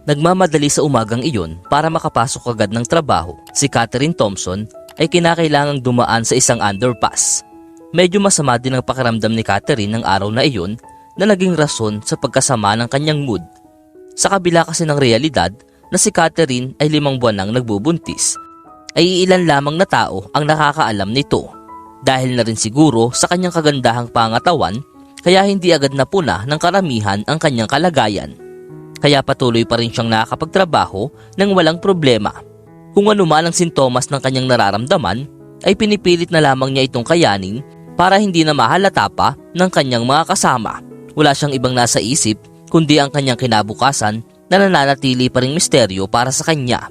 Nagmamadali sa umagang iyon para makapasok agad ng trabaho, si Catherine Thompson ay kinakailangang dumaan sa isang underpass. Medyo masama din ang pakiramdam ni Catherine ng araw na iyon na naging rason sa pagkasama ng kanyang mood. Sa kabila kasi ng realidad na si Catherine ay 5 buwan nang nagbubuntis, ay ilan lamang na tao ang nakakaalam nito. Dahil na rin siguro sa kanyang kagandahang pangatawan, kaya hindi agad napuna ng karamihan ang kanyang kalagayan. Kaya patuloy pa rin siyang nakakapagtrabaho nang walang problema. Kung ano man ang sintomas ng kanyang nararamdaman, ay pinipilit na lamang niya itong kayanin para hindi na mahalata pa ng kanyang mga kasama. Wala siyang ibang nasa isip kundi ang kanyang kinabukasan na nananatili pa ring misteryo para sa kanya.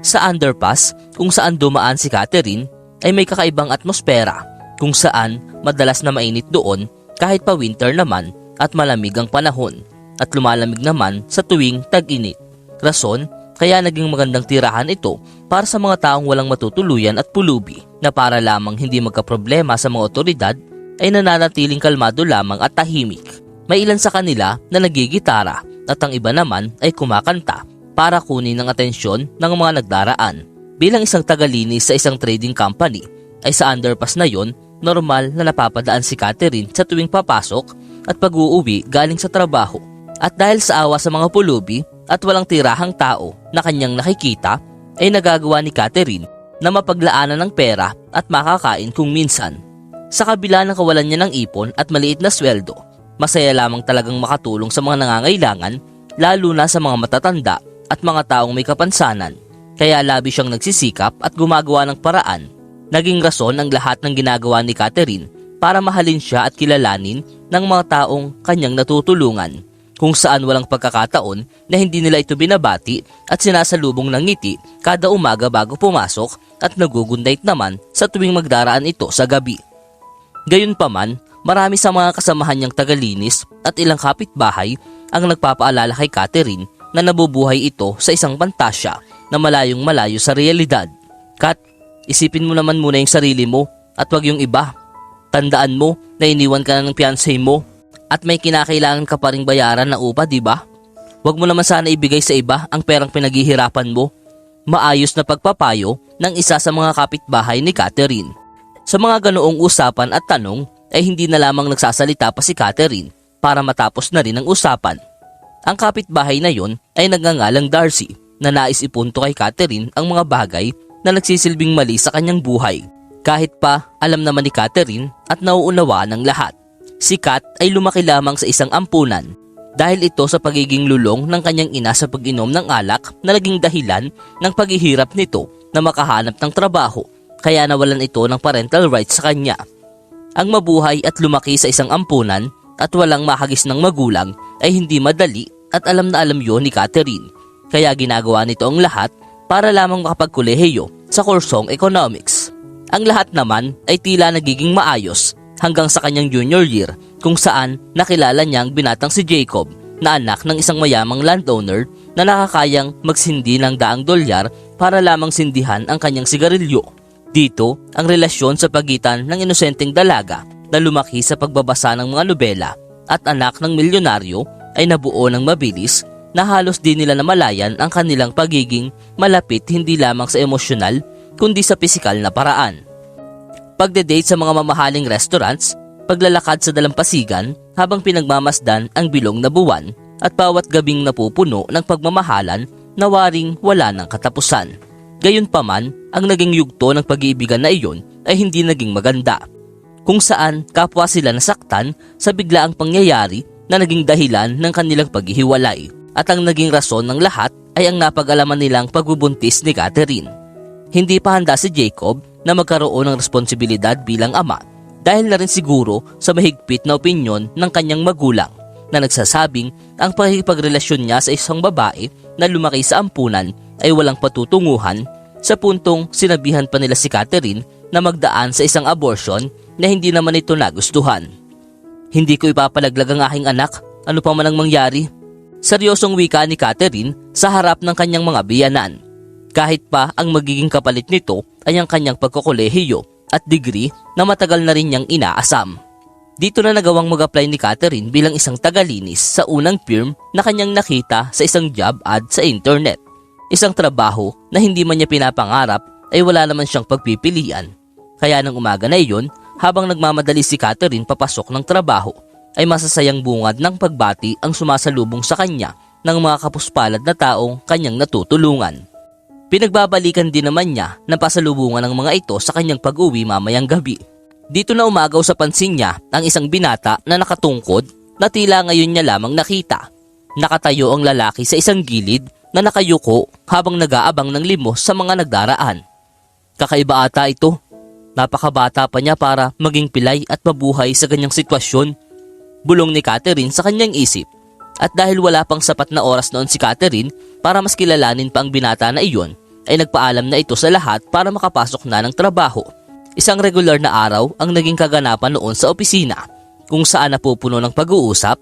Sa underpass kung saan dumaan si Catherine ay may kakaibang atmosfera kung saan madalas na mainit doon kahit pa winter naman at malamig ang panahon. At lumalamig naman sa tuwing tag-init. Rason, kaya naging magandang tirahan ito para sa mga taong walang matutuluyan at pulubi na para lamang hindi magkaproblema sa mga otoridad ay nananatiling kalmado lamang at tahimik. May ilan sa kanila na nagigitara at ang iba naman ay kumakanta para kunin ang atensyon ng mga nagdaraan. Bilang isang tagalinis sa isang trading company ay sa underpass na yon, normal na napapadaan si Catherine sa tuwing papasok at pag-uuwi galing sa trabaho. At dahil sa awa sa mga pulubi at walang tirahang tao na kanyang nakikita, ay nagagawa ni Catherine na mapaglaanan ng pera at makakain kung minsan. Sa kabila ng kawalan niya ng ipon at maliit na sweldo, masaya lamang talagang makatulong sa mga nangangailangan, lalo na sa mga matatanda at mga taong may kapansanan. Kaya labi siyang nagsisikap at gumagawa ng paraan. Naging rason ang lahat ng ginagawa ni Catherine para mahalin siya at kilalanin ng mga taong kanyang natutulungan. Kung saan walang pagkakataon na hindi nila ito binabati at sinasalubong ng ngiti kada umaga bago pumasok at nagugundait naman sa tuwing magdaraan ito sa gabi. Gayunpaman, marami sa mga kasamahan niyang tagalinis at ilang kapitbahay ang nagpapaalala kay Catherine na nabubuhay ito sa isang pantasya na malayong malayo sa realidad. Kat, isipin mo naman muna yung sarili mo at wag yung iba. Tandaan mo na iniwan ka na ng fiancé mo. At may kinakailangan ka pa ring bayaran na upa, di ba? Huwag mo naman sana ibigay sa iba ang perang pinaghihirapan mo. Maayos na pagpapayo ng isa sa mga kapitbahay ni Catherine. Sa mga ganoong usapan at tanong ay hindi na lamang nagsasalita pa si Catherine para matapos na rin ang usapan. Ang kapitbahay na yon ay nagngangalang Darcy na nais ipunto kay Catherine ang mga bagay na nagsisilbing mali sa kanyang buhay. Kahit pa alam naman ni Catherine at nauunawaan ng lahat. Si Kat ay lumaki lamang sa isang ampunan dahil ito sa pagiging lulong ng kanyang ina sa pag-inom ng alak na naging dahilan ng paghihirap nito na makahanap ng trabaho kaya nawalan ito ng parental rights sa kanya. Ang mabuhay at lumaki sa isang ampunan at walang mahagis ng magulang ay hindi madali at alam na alam yon ni Catherine kaya ginagawa nito ang lahat para lamang makapagkolehiyo sa kursong economics. Ang lahat naman ay tila nagiging maayos hanggang sa kanyang junior year kung saan nakilala niya ang binatang si Jacob na anak ng isang mayamang landowner na nakakayang magsindi ng $100 para lamang sindihan ang kanyang sigarilyo. Dito, ang relasyon sa pagitan ng inosenteng dalaga na lumaki sa pagbabasa ng mga nobela at anak ng milyonaryo ay nabuo ng mabilis na halos di nila namalayan ang kanilang pagiging malapit hindi lamang sa emosyonal kundi sa pisikal na paraan. Pagde-date sa mga mamahaling restaurants, paglalakad sa dalampasigan habang pinagmamasdan ang bilong na buwan at bawat gabing napupuno ng pagmamahalan na waring wala ng katapusan. Gayunpaman, ang naging yugto ng pag-iibigan na iyon ay hindi naging maganda. Kung saan kapwa sila nasaktan sa biglaang pangyayari na naging dahilan ng kanilang paghihiwalay. At ang naging rason ng lahat ay ang napag-alaman nilang pagbubuntis ni Catherine. Hindi pa handa si Jacob na magkaroon ng responsibilidad bilang ama dahil na rin siguro sa mahigpit na opinyon ng kanyang magulang na nagsasabing ang pakikipagrelasyon niya sa isang babae na lumaki sa ampunan ay walang patutunguhan sa puntong sinabihan pa nila si Catherine na magdaan sa isang abortion na hindi naman ito nagustuhan. Hindi ko ipapalaglag ang aking anak, ano pa man ang mangyari. Seryosong wika ni Catherine sa harap ng kanyang mga biyanan. Kahit pa ang magiging kapalit nito ay ang kanyang pagkokolehiyo at degree na matagal na rin niyang inaasam. Dito na nagawang mag-apply ni Catherine bilang isang tagalinis sa unang firm na kanyang nakita sa isang job ad sa internet. Isang trabaho na hindi man niya pinapangarap ay wala naman siyang pagpipilian. Kaya nang umaga na iyon, habang nagmamadali si Catherine papasok ng trabaho, ay masasayang bungad ng pagbati ang sumasalubong sa kanya ng mga kapuspalad na taong kanyang natutulungan. Pinagbabalikan din naman niya ng pasalubungan ng mga ito sa kanyang pag-uwi mamayang gabi. Dito na umagaw sa pansin niya ang isang binata na nakatungkod na tila ngayon niya lamang nakita. Nakatayo ang lalaki sa isang gilid na nakayuko habang nag-aabang ng limos sa mga nagdaraan. Kakaiba ata ito. Napakabata pa niya para maging pilay at mabuhay sa ganyang sitwasyon. Bulong ni Catherine sa kanyang isip. At dahil wala pang sapat na oras noon si Catherine para mas kilalanin pa ang binata na iyon, ay nagpaalam na ito sa lahat para makapasok na ng trabaho. Isang regular na araw ang naging kaganapan noon sa opisina, kung saan napupuno ng pag-uusap,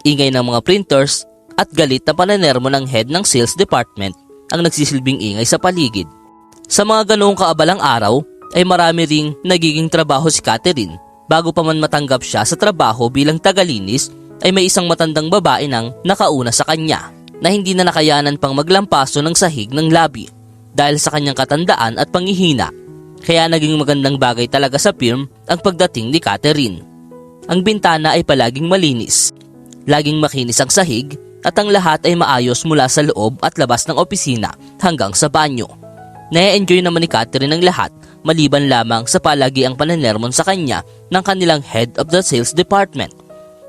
ingay ng mga printers at galit na pananermo ng head ng sales department ang nagsisilbing ingay sa paligid. Sa mga ganoong kaabalang araw ay marami ring nagiging trabaho si Catherine. Bago pa man matanggap siya sa trabaho bilang tagalinis ay may isang matandang babae nang nakauna sa kanya na hindi na nakayanan pang maglampaso ng sahig ng labi dahil sa kanyang katandaan at panghihina. Kaya naging magandang bagay talaga sa firm ang pagdating ni Catherine. Ang bintana ay palaging malinis, laging makinis ang sahig at ang lahat ay maayos mula sa loob at labas ng opisina hanggang sa banyo. Na-enjoy naman ni Catherine ang lahat maliban lamang sa palagiang pananermon sa kanya ng kanilang head of the sales department.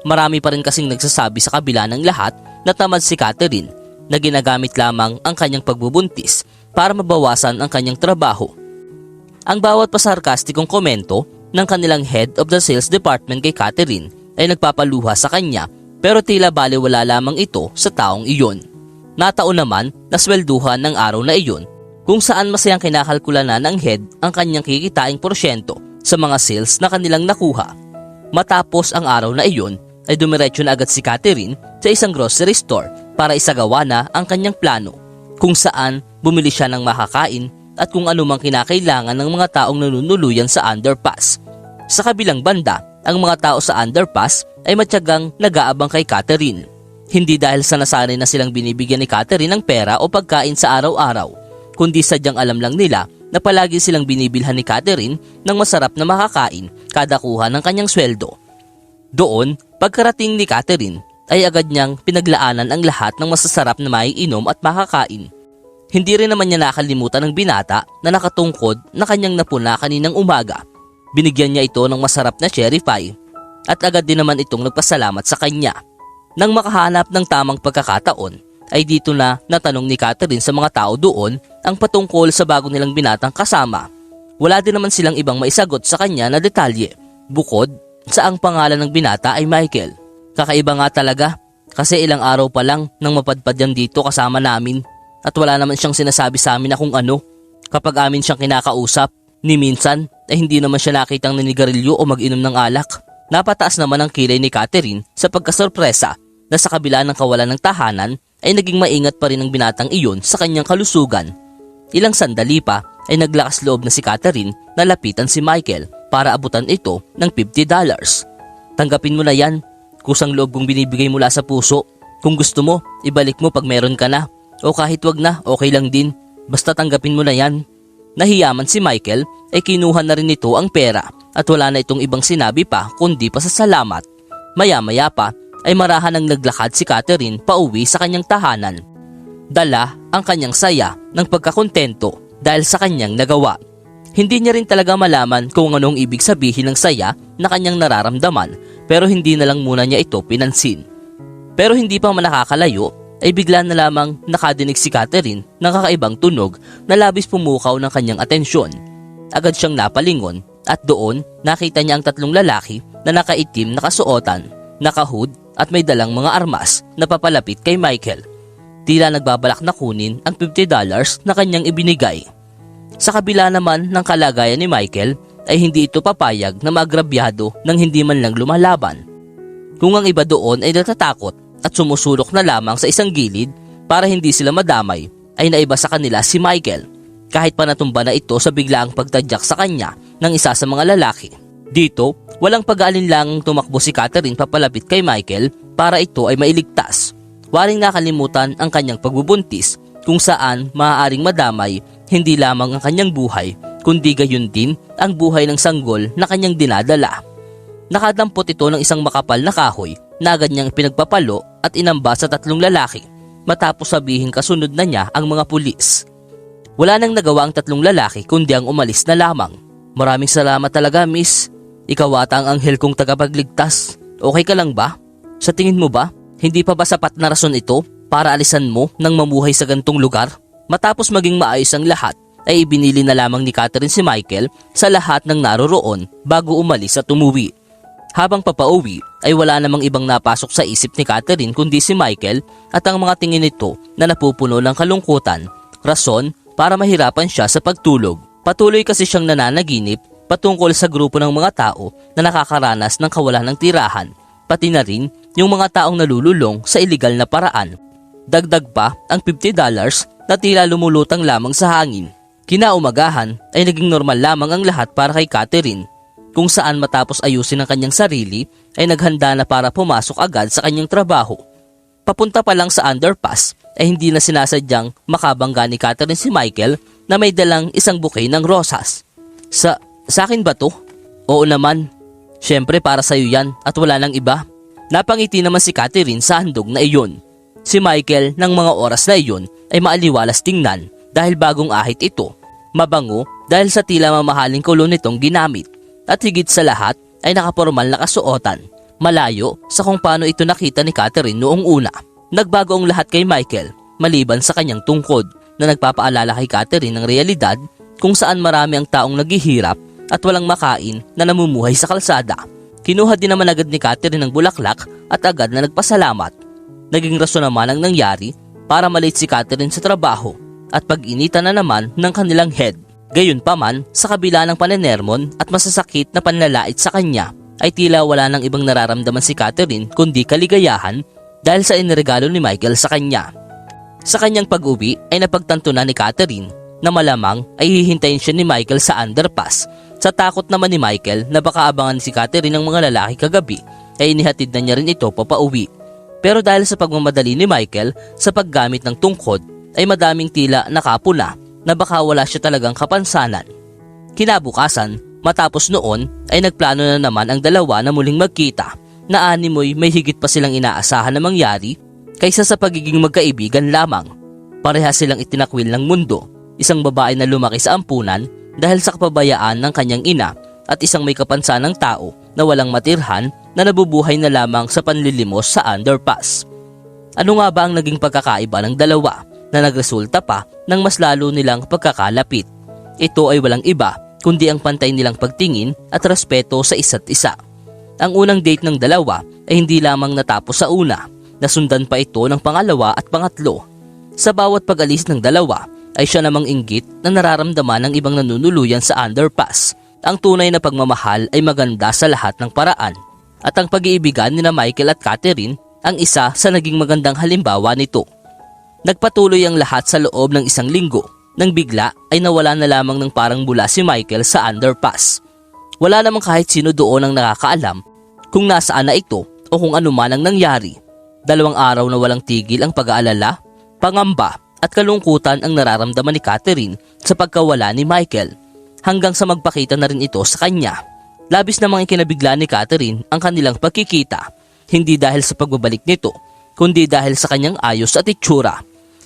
Marami pa rin kasing nagsasabi sa kabila ng lahat na tamad si Catherine na ginagamit lamang ang kanyang pagbubuntis para mabawasan ang kanyang trabaho. Ang bawat pasarkastikong komento ng kanilang head of the sales department kay Catherine ay nagpapaluha sa kanya pero tila baliwala lamang ito sa taong iyon. Nataon naman na swelduhan ng araw na iyon kung saan masayang kinakalkula na ng head ang kanyang kikitaing porsyento sa mga sales na kanilang nakuha. Matapos ang araw na iyon ay dumiretso na agad si Catherine sa isang grocery store para isagawa na ang kanyang plano kung saan bumili siya ng makakain at kung anumang kinakailangan ng mga taong nanunuluyan sa underpass. Sa kabilang banda, ang mga tao sa underpass ay matyagang nag-aabang kay Catherine. Hindi dahil sa nasanay na silang binibigyan ni Catherine ng pera o pagkain sa araw-araw, kundi sadyang alam lang nila na palagi silang binibilhan ni Catherine ng masarap na makakain kada kuha ng kanyang sweldo. Doon, pagkarating ni Catherine, ay agad niyang pinaglaanan ang lahat ng masasarap na maiinom at makakain. Hindi rin naman niya nakalimutan ng binata na nakatungkod na kanyang napuna kaninang umaga. Binigyan niya ito ng masarap na cherry pie at agad din naman itong nagpasalamat sa kanya. Nang makahanap ng tamang pagkakataon ay dito na natanong ni Catherine sa mga tao doon ang patungkol sa bago nilang binatang kasama. Wala din naman silang ibang maisagot sa kanya na detalye bukod sa ang pangalan ng binata ay Michael. Kakaiba nga talaga kasi ilang araw pa lang nang mapadpad yan dito kasama namin. At wala naman siyang sinasabi sa amin na kung ano. Kapag amin siyang kinakausap, ni minsan ay hindi naman siya nakitang nanigarilyo o mag-inom ng alak. Napataas naman ang kilay ni Catherine sa pagkasorpresa na sa kabila ng kawalan ng tahanan ay naging maingat pa rin ang binatang iyon sa kanyang kalusugan. Ilang sandali pa ay naglakas loob na si Catherine na lapitan si Michael para abutan ito ng $50. Tanggapin mo na yan. Kusang loob kong binibigay mula sa puso. Kung gusto mo, ibalik mo pag meron ka na. O kahit wag na, okay lang din. Basta tanggapin mo na yan. Nahiyaman si Michael ay kinuha na rin nito ang pera at wala na itong ibang sinabi pa kundi pasasalamat. Maya-maya pa ay marahan ang naglakad si Catherine pauwi sa kanyang tahanan. Dala ang kanyang saya ng pagkakontento dahil sa kanyang nagawa. Hindi niya rin talaga malaman kung anong ibig sabihin ng saya na kanyang nararamdaman pero hindi na lang muna niya ito pinansin. Pero hindi pa man nakakalayo ay bigla na lamang nakadinig si Catherine ng kakaibang tunog na labis pumukaw ng kanyang atensyon. Agad siyang napalingon at doon nakita niya ang tatlong lalaki na nakaitim na kasuotan, nakahood at may dalang mga armas na papalapit kay Michael. Tila nagbabalak na kunin ang $50 na kanyang ibinigay. Sa kabila naman ng kalagayan ni Michael ay hindi ito papayag na maagrabyado nang hindi man lang lumalaban. Kung ang iba doon ay natatakot at sumusulok na lamang sa isang gilid para hindi sila madamay, ay naiba sa kanila si Michael kahit pa natumba na ito sa biglaang pagtadyak sa kanya ng isa sa mga lalaki. Dito, walang pag-aalinlangang tumakbo si Catherine papalapit kay Michael para ito ay mailigtas. Waring nakalimutan ang kanyang pagbubuntis kung saan maaaring madamay hindi lamang ang kanyang buhay kundi gayon din ang buhay ng sanggol na kanyang dinadala. Nakadampot ito ng isang makapal na kahoy na agad niyang pinagpapalo at inamba sa 3 lalaki matapos sabihin kasunod na niya ang mga pulis. Wala nang nagawa ang 3 lalaki kundi ang umalis na lamang. Maraming salamat talaga, miss. Ikaw ata ang anghel kong tagapagligtas. Okay ka lang ba? Sa tingin mo ba, hindi pa ba sapat na rason ito para alisan mo nang mamuhay sa gantong lugar? Matapos maging maayos ang lahat, ay ibinili na lamang ni Catherine si Michael sa lahat ng naroroon bago umalis at umuwi. Habang papauwi, ay wala namang ibang napasok sa isip ni Catherine kundi si Michael at ang mga tingin nito na napupuno ng kalungkutan, rason para mahirapan siya sa pagtulog. Patuloy kasi siyang nananaginip patungkol sa grupo ng mga tao na nakakaranas ng kawalan ng tirahan, pati na rin yung mga taong nalululong sa iligal na paraan. Dagdag pa ang $50 na tila lumulutang lamang sa hangin. Kinaumagahan ay naging normal lamang ang lahat para kay Catherine, kung saan matapos ayusin ang kanyang sarili ay naghanda na para pumasok agad sa kanyang trabaho. Papunta pa lang sa underpass ay hindi na sinasadyang makabangga ni Catherine si Michael na may dalang isang bouquet ng rosas. Sa akin ba to? Oo naman. Siyempre para sa'yo yan at wala nang iba. Napangiti naman si Catherine sa handog na iyon. Si Michael ng mga oras na iyon ay maaliwalas tingnan dahil bagong ahit ito. Mabango dahil sa tila mamahaling kulon nitong ginamit. At higit sa lahat ay nakapormal na kasuotan. Malayo sa kung paano ito nakita ni Catherine noong una. Nagbago ang lahat kay Michael maliban sa kanyang tungkod na nagpapaalala kay Catherine ng realidad kung saan marami ang taong naghihirap at walang makain na namumuhay sa kalsada. Kinuha din naman agad ni Catherine ng bulaklak at agad na nagpasalamat. Naging rason naman ang nangyari para malate si Catherine sa trabaho at pag-initan na naman ng kanilang head. Gayunpaman, sa kabila ng panenermon at masasakit na panlalait sa kanya, ay tila wala nang ibang nararamdaman si Catherine kundi kaligayahan dahil sa iniregalo ni Michael sa kanya. Sa kanyang pag-uwi ay napagtanto na ni Catherine na malamang ay hihintayin siya ni Michael sa underpass. Sa takot naman ni Michael na baka abangan si Catherine ng mga lalaki kagabi, ay inihatid na niya rin ito papauwi. Pero dahil sa pagmamadali ni Michael sa paggamit ng tungkod, ay madaming tila nakapuna na baka wala siya talagang kapansanan. Kinabukasan, matapos noon ay nagplano na naman ang dalawa na muling magkita na animoy may higit pa silang inaasahan na mangyari kaysa sa pagiging magkaibigan lamang. Parehas silang itinakwil ng mundo, isang babae na lumaki sa ampunan dahil sa kapabayaan ng kanyang ina at isang may kapansanang tao na walang matirhan na nabubuhay na lamang sa panlilimos sa underpass. Ano nga ba ang naging pagkakaiba ng dalawa na nagresulta pa ng mas lalo nilang pagkakalapit? Ito ay walang iba kundi ang pantay nilang pagtingin at respeto sa isa't isa. Ang unang date ng dalawa ay hindi lamang natapos sa una, nasundan pa ito ng pangalawa at pangatlo. Sa bawat pag-alis ng dalawa ay siya namang inggit na nararamdaman ng ibang nanunuluyan sa underpass. Ang tunay na pagmamahal ay maganda sa lahat ng paraan. At ang pag-iibigan ni Michael at Catherine ang isa sa naging magandang halimbawa nito. Nagpatuloy ang lahat sa loob ng 1 linggo nang bigla ay nawala na lamang ng parang bula si Michael sa underpass. Wala namang kahit sino doon ang nakakaalam kung nasaan na ito o kung ano man ang nangyari. 2 araw na walang tigil ang pag-aalala, pangamba at kalungkutan ang nararamdaman ni Catherine sa pagkawala ni Michael hanggang sa magpakita na rin ito sa kanya. Labis namang ikinabigla ni Catherine ang kanilang pagkikita, hindi dahil sa pagbabalik nito kundi dahil sa kanyang ayos at itsura.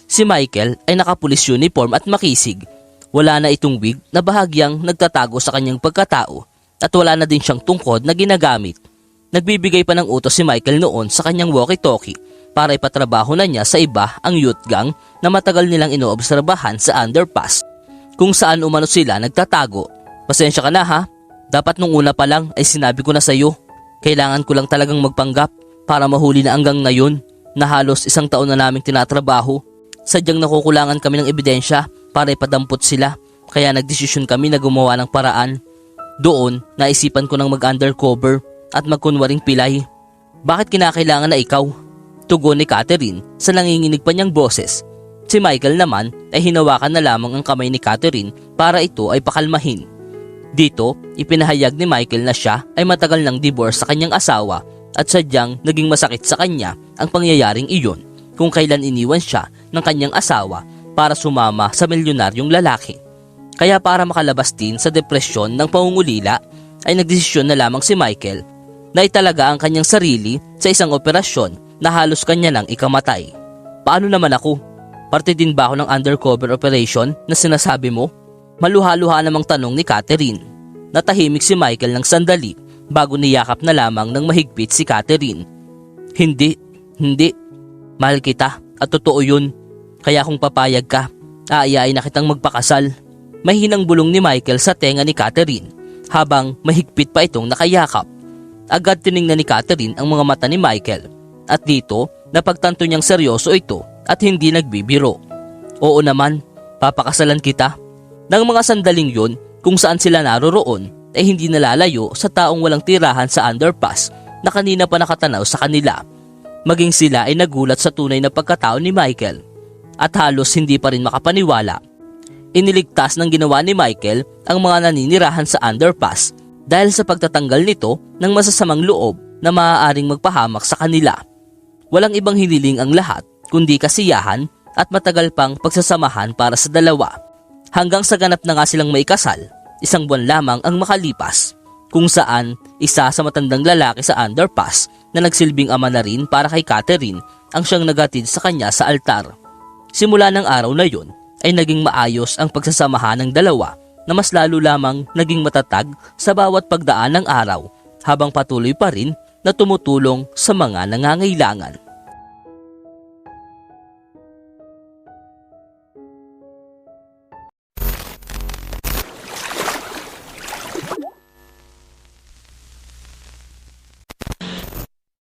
Si Michael ay nakapulis uniform at makisig. Wala na itong wig na bahagyang nagtatago sa kanyang pagkatao at wala na din siyang tungkod na ginagamit. Nagbibigay pa ng utos si Michael noon sa kanyang walkie-talkie para ipatrabaho na niya sa iba ang youth gang na matagal nilang inoobserbahan sa underpass kung saan umano sila nagtatago. Pasensya ka na ha, dapat nung una pa lang ay sinabi ko na sa'yo. Kailangan ko lang talagang magpanggap para mahuli na hanggang ngayon na halos 1 taon na naming tinatrabaho. Sadyang nakukulangan kami ng ebidensya para ipadampot sila kaya nagdesisyon kami na gumawa ng paraan. Doon naisipan ko ng mag-undercover at magkunwaring pilay. Bakit kinakailangan na ikaw? Tugon ni Catherine sa nanginginig pa niyang boses. Si Michael naman ay hinawakan na lamang ang kamay ni Catherine para ito ay pakalmahin. Dito, ipinahayag ni Michael na siya ay matagal nang divorce sa kanyang asawa at sadyang naging masakit sa kanya ang pangyayaring iyon kung kailan iniwan siya ng kanyang asawa para sumama sa milyonaryong lalaki. Kaya para makalabas din sa depresyon ng pangungulila ay nagdesisyon na lamang si Michael na italaga ang kanyang sarili sa isang operasyon na halos kanya nang ikamatay. Paano naman ako? Parte din ba ako ng undercover operation na sinasabi mo? Maluha-luha namang tanong ni Catherine. Natahimik si Michael ng sandali bago niyakap na lamang ng mahigpit si Catherine. Hindi. Mahal kita at totoo yun. Kaya kung papayag ka, aayain na kitang magpakasal. Mahinang bulong ni Michael sa tenga ni Catherine habang mahigpit pa itong nakayakap. Agad tiningnan ni Catherine ang mga mata ni Michael at dito napagtanto niyang seryoso ito at hindi nagbibiro. Oo naman, papakasalan kita. Nang mga sandaling yun, kung saan sila naroroon ay hindi nalalayo sa taong walang tirahan sa underpass na kanina pa nakatanaw sa kanila. Maging sila ay nagulat sa tunay na pagkatao ni Michael at halos hindi pa rin makapaniwala. Iniligtas ng ginawa ni Michael ang mga naninirahan sa underpass dahil sa pagtatanggal nito ng masasamang loob na maaaring magpahamak sa kanila. Walang ibang hiniling ang lahat kundi kasiyahan at matagal pang pagsasamahan para sa dalawa. Hanggang sa ganap na nga silang maikasal, 1 buwan lamang ang makalipas, kung saan isa sa matandang lalaki sa underpass na nagsilbing ama na rin para kay Catherine ang siyang nagatid sa kanya sa altar. Simula ng araw na yun ay naging maayos ang pagsasamahan ng dalawa na mas lalo lamang naging matatag sa bawat pagdaan ng araw habang patuloy pa rin na tumutulong sa mga nangangailangan.